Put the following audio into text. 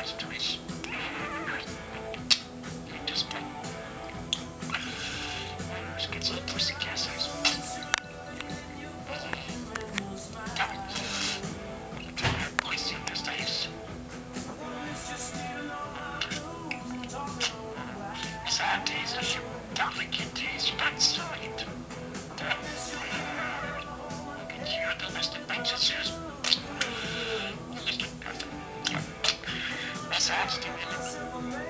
Let's do it. Just let's get some pussy casters. Pussy casters. Sad days of you, delicate days, not sweet. Look at you, domestic princesses. Sad, Stephen.